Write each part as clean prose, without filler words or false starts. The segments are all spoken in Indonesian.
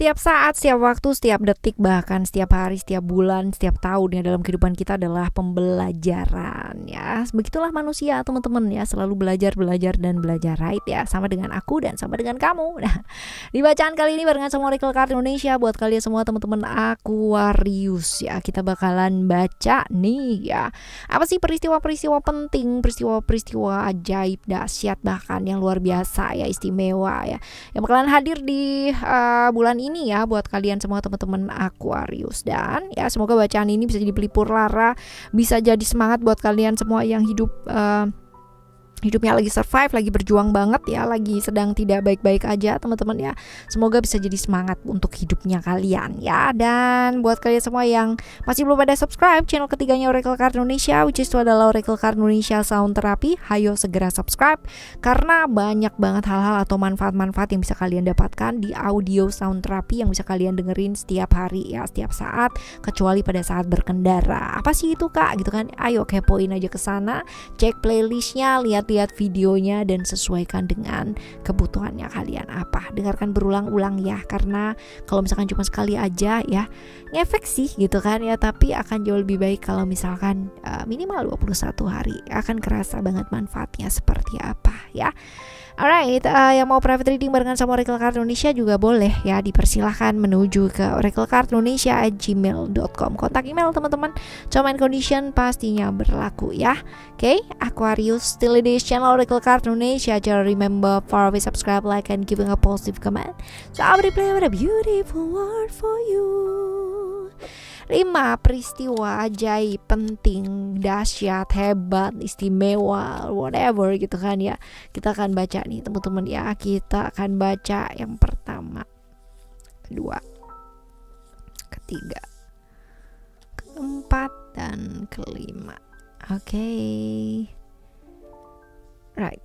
Setiap saat, setiap waktu, setiap detik, bahkan setiap hari, setiap bulan, setiap tahun ya dalam kehidupan kita adalah pembelajaran ya. Begitulah manusia teman-teman ya, selalu belajar, belajar dan belajar, right ya. Sama dengan aku dan sama dengan kamu. Nah, di bacaan kali ini barengan sama Oracle Card Indonesia buat kalian semua teman-teman Aquarius ya. Kita bakalan baca nih ya. Apa sih peristiwa-peristiwa penting, peristiwa-peristiwa ajaib, dahsyat bahkan yang luar biasa ya, istimewa ya, yang bakalan hadir di bulan ini ya buat kalian semua teman-teman Aquarius. Dan ya semoga bacaan ini bisa jadi pelipur lara, bisa jadi semangat buat kalian semua yang hidupnya lagi survive, lagi berjuang banget ya, lagi sedang tidak baik-baik aja teman-teman ya. Semoga bisa jadi semangat untuk hidupnya kalian ya. Dan buat kalian semua yang masih belum pada subscribe channel ketiganya Oracle Card Indonesia, which is itu adalah Oracle Card Indonesia Sound Therapy, hayo segera subscribe karena banyak banget hal-hal atau manfaat-manfaat yang bisa kalian dapatkan di audio sound therapy yang bisa kalian dengerin setiap hari ya, setiap saat, kecuali pada saat berkendara. Apa sih itu kak gitu kan? Ayo kepoin aja ke sana, cek playlistnya, lihat videonya dan sesuaikan dengan kebutuhannya kalian apa. Dengarkan berulang-ulang ya, karena kalau misalkan cuma sekali aja ya ngefek sih gitu kan ya, tapi akan jauh lebih baik kalau misalkan minimal 21 hari, akan kerasa banget manfaatnya seperti apa ya. Alright, yang mau private reading barengan sama Oracle Card Indonesia juga boleh ya, dipersilahkan menuju ke oraclecardindonesia@gmail.com. Kontak email teman-teman, term and condition pastinya berlaku ya. Oke, Aquarius, still in this channel Oracle Card Indonesia. Just remember, follow, subscribe, like, and giving a positive comment. So I will play with a beautiful word for you. 5 peristiwa ajaib, penting, dahsyat, hebat, istimewa, whatever gitu kan ya. Kita akan baca nih teman-teman ya. Kita akan baca yang pertama, kedua, ketiga, keempat, dan kelima. Oke. Right.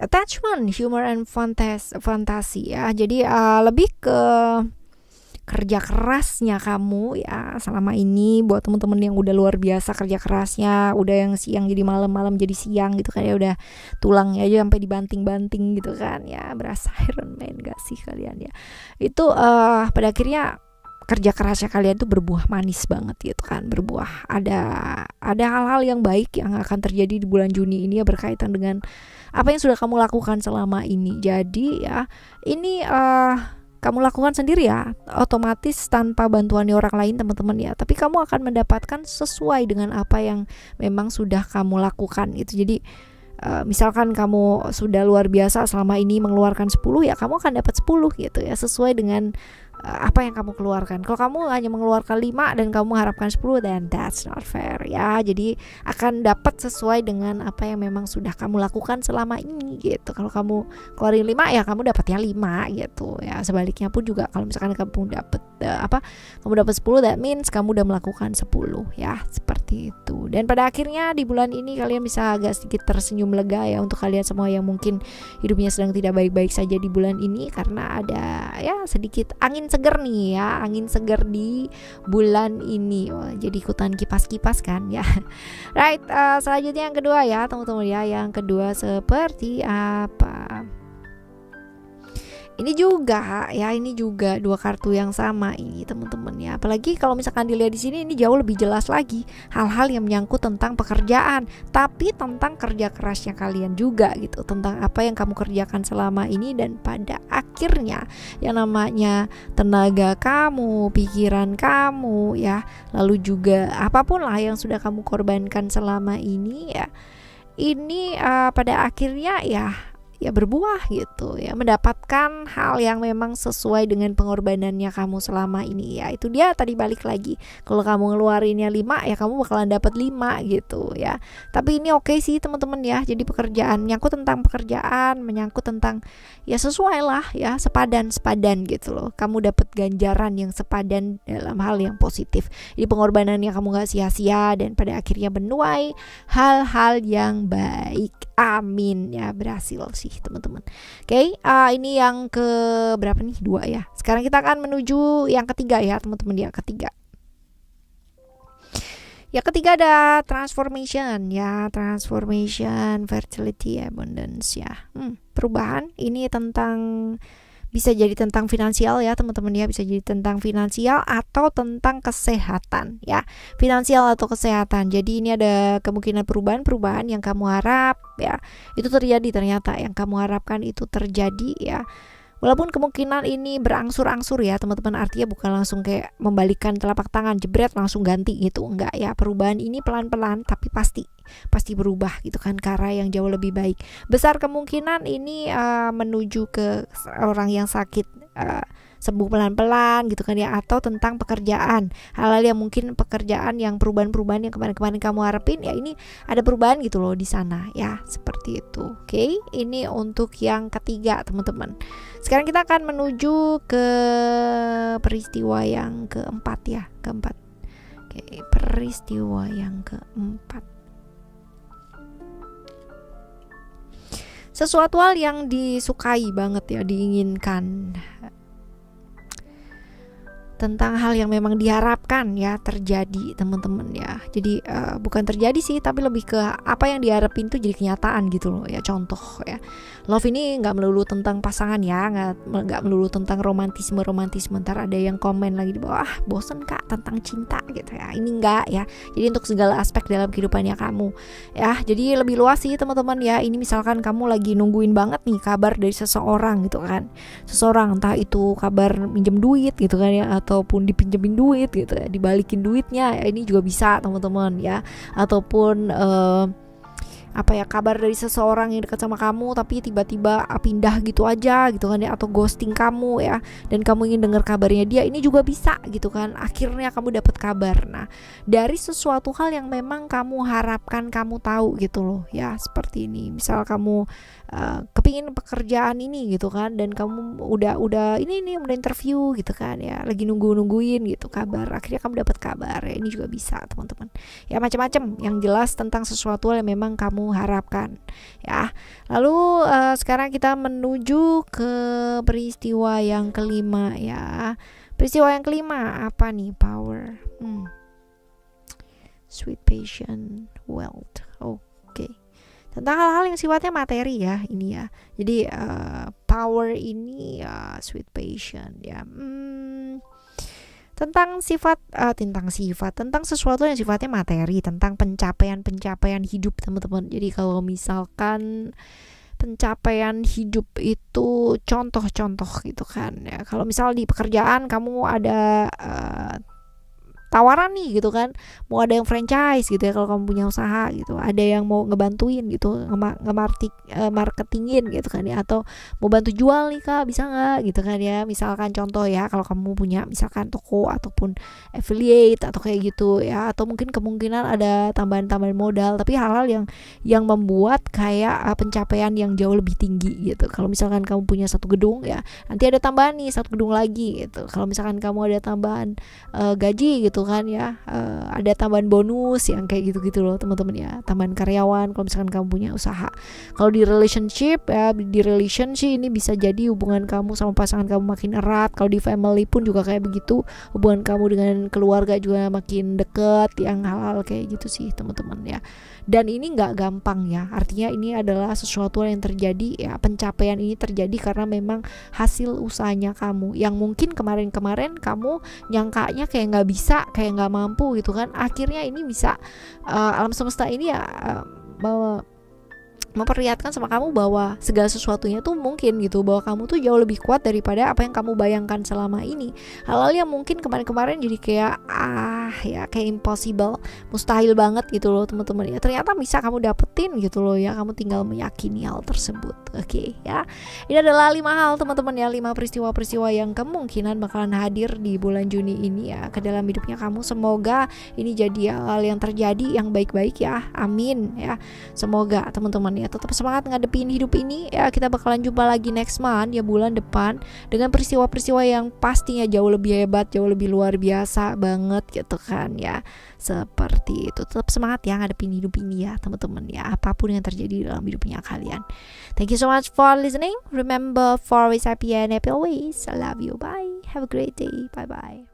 Attachment, humor and fantasi ya. Jadi lebih ke kerja kerasnya kamu ya selama ini. Buat teman-teman yang udah luar biasa kerja kerasnya, udah yang siang jadi malam, malam jadi siang gitu kan ya, udah tulangnya aja sampai dibanting-banting gitu kan ya, berasa Iron Man gak sih kalian ya. Itu pada akhirnya kerja kerasnya kalian tuh berbuah manis banget gitu kan, berbuah. Ada hal-hal yang baik yang akan terjadi di bulan Juni ini ya, berkaitan dengan apa yang sudah kamu lakukan selama ini. Jadi ya ini kamu lakukan sendiri ya, otomatis tanpa bantuan orang lain teman-teman ya, tapi kamu akan mendapatkan sesuai dengan apa yang memang sudah kamu lakukan gitu. Jadi misalkan kamu sudah luar biasa selama ini mengeluarkan 10 ya, kamu akan dapat 10 gitu ya, sesuai dengan apa yang kamu keluarkan. Kalau kamu hanya mengeluarkan 5 dan kamu harapkan 10, then that's not fair ya. Jadi akan dapat sesuai dengan apa yang memang sudah kamu lakukan selama ini gitu. Kalau kamu keluarin 5 ya kamu dapatnya 5 gitu ya. Sebaliknya pun juga kalau misalkan kamu dapat kamu dapat 10, that means kamu udah melakukan 10 ya, seperti itu. Dan pada akhirnya di bulan ini kalian bisa agak sedikit tersenyum lega ya, untuk kalian semua yang mungkin hidupnya sedang tidak baik-baik saja di bulan ini, karena ada ya sedikit angin seger nih ya, angin seger di bulan ini. Wah, jadi ikutan kipas-kipas kan ya. Right, selanjutnya yang kedua ya teman-teman ya. Yang kedua seperti apa? Ini juga ya, ini juga 2 kartu yang sama ini teman-teman ya. Apalagi kalau misalkan dilihat di sini, ini jauh lebih jelas lagi hal-hal yang menyangkut tentang pekerjaan, tapi tentang kerja kerasnya kalian juga gitu, tentang apa yang kamu kerjakan selama ini, dan pada akhirnya yang namanya tenaga kamu, pikiran kamu ya, lalu juga apapun lah yang sudah kamu korbankan selama ini ya, ini pada akhirnya ya ya berbuah gitu ya, mendapatkan hal yang memang sesuai dengan pengorbanannya kamu selama ini ya. Itu dia tadi, balik lagi, kalau kamu ngeluarinnya 5 ya kamu bakalan dapat 5 gitu ya. Tapi ini oke sih teman-teman ya, jadi pekerjaan, menyangkut tentang pekerjaan, menyangkut tentang ya sesuai lah ya, sepadan gitu loh, kamu dapat ganjaran yang sepadan dalam hal yang positif. Jadi pengorbanannya kamu gak sia-sia dan pada akhirnya menuai hal-hal yang baik. Amin ya, berhasil sih teman-teman. Oke, ini yang ke berapa nih? 2 ya. Sekarang kita akan menuju yang ketiga ya teman-teman ya, ketiga. Yang ketiga ada transformation ya, transformation, fertility, abundance ya. Perubahan ini tentang, bisa jadi tentang finansial ya teman-teman ya, bisa jadi tentang finansial atau tentang kesehatan ya, finansial atau kesehatan. Jadi ini ada kemungkinan perubahan yang kamu harap ya, itu terjadi, ternyata yang kamu harapkan itu terjadi ya. Walaupun kemungkinan ini berangsur-angsur ya teman-teman, artinya bukan langsung kayak membalikkan telapak tangan jebret langsung ganti gitu, enggak ya. Perubahan ini pelan-pelan tapi pasti berubah gitu kan, ke arah yang jauh lebih baik. Besar kemungkinan ini menuju ke orang yang sakit sembuh pelan-pelan gitu kan ya, atau tentang pekerjaan, hal-hal yang mungkin pekerjaan yang perubahan yang kemarin-kemarin kamu harapin ya, ini ada perubahan gitu loh di sana ya, seperti itu. Oke, ini untuk yang ketiga teman-teman. Sekarang kita akan menuju ke peristiwa yang keempat ya, keempat. Oke, peristiwa yang keempat. Sesuatu hal yang disukai banget ya, diinginkan, tentang hal yang memang diharapkan ya terjadi teman-teman ya. Jadi bukan terjadi sih, tapi lebih ke apa yang diharapin tuh jadi kenyataan gitu loh ya. Contoh ya, love ini nggak melulu tentang pasangan ya, nggak melulu tentang romantisme. Ntar ada yang komen lagi di bawah, bosen kak tentang cinta gitu ya. Ini enggak ya, jadi untuk segala aspek dalam kehidupannya kamu ya. Jadi lebih luas sih teman-teman ya. Ini misalkan kamu lagi nungguin banget nih kabar dari seseorang gitu kan, seseorang entah itu kabar minjem duit gitu kan ya, ataupun dipinjemin duit gitu ya, dibalikin duitnya ya, ini juga bisa teman-teman ya. Ataupun kabar dari seseorang yang dekat sama kamu tapi tiba-tiba pindah gitu aja gitu kan ya, atau ghosting kamu ya, dan kamu ingin dengar kabarnya dia, ini juga bisa gitu kan. Akhirnya kamu dapat kabar. Nah, dari sesuatu hal yang memang kamu harapkan, kamu tahu gitu loh ya, seperti ini. Misal kamu kepingin pekerjaan ini gitu kan, dan kamu udah udah interview gitu kan ya, lagi nungguin gitu kabar, akhirnya kamu dapat kabar ya, ini juga bisa teman-teman ya. Macam-macam yang jelas tentang sesuatu yang memang kamu harapkan ya. Lalu sekarang kita menuju ke peristiwa yang kelima ya. Peristiwa yang kelima apa nih? Power, sweet patient, wealth. Oke. Tentang hal-hal yang sifatnya materi ya ini ya. Jadi power ini sweet patient ya. Tentang sesuatu yang sifatnya materi, tentang pencapaian hidup teman-teman. Jadi kalau misalkan pencapaian hidup itu contoh gitu kan ya. Kalau misal di pekerjaan kamu ada tawaran nih gitu kan, mau ada yang franchise gitu ya, kalau kamu punya usaha gitu, ada yang mau ngebantuin gitu, marketingin gitu kan ya, atau mau bantu jual nih kak, bisa nggak gitu kan ya. Misalkan contoh ya, kalau kamu punya misalkan toko ataupun affiliate atau kayak gitu ya, atau mungkin kemungkinan ada tambahan modal, tapi hal-hal yang membuat kayak pencapaian yang jauh lebih tinggi gitu. Kalau misalkan kamu punya satu gedung ya, nanti ada tambahan nih satu gedung lagi gitu. Kalau misalkan kamu ada tambahan gaji gitu kan ya, ada tambahan bonus yang kayak gitu loh teman-teman ya, tambahan karyawan kalau misalkan kamu punya usaha. Kalau di relationship ini bisa jadi hubungan kamu sama pasangan kamu makin erat. Kalau di family pun juga kayak begitu, hubungan kamu dengan keluarga juga makin deket, yang hal-hal kayak gitu sih teman-teman ya. Dan ini nggak gampang ya, artinya ini adalah sesuatu yang terjadi ya, pencapaian ini terjadi karena memang hasil usahanya kamu, yang mungkin kemarin kamu nyangkanya kayak nggak bisa, kayak nggak mampu gitu kan. Akhirnya ini bisa alam semesta ini ya memperlihatkan sama kamu bahwa segala sesuatunya tuh mungkin gitu, bahwa kamu tuh jauh lebih kuat daripada apa yang kamu bayangkan selama ini. Hal-hal yang mungkin kemarin-kemarin jadi kayak ya kayak impossible, mustahil banget gitu loh teman-teman ya, ternyata bisa kamu dapetin gitu loh ya, kamu tinggal meyakini hal tersebut. Oke ya, ini adalah 5 hal teman-teman ya, 5 peristiwa-peristiwa yang kemungkinan bakalan hadir di bulan Juni ini ya ke dalam hidupnya kamu. Semoga ini jadi hal yang terjadi yang baik-baik ya, amin ya. Semoga teman-teman ya tetap semangat ngadepin hidup ini ya. Kita bakalan jumpa lagi next month ya, bulan depan, dengan peristiwa-peristiwa yang pastinya jauh lebih hebat, jauh lebih luar biasa banget gitu kan ya. Seperti itu, tetap semangat ya ngadepin hidup ini ya teman-teman ya, apapun yang terjadi dalam hidupnya kalian. Thank you so much for listening. Remember, for always happy and happy always. I love you. Bye. Have a great day. Bye bye.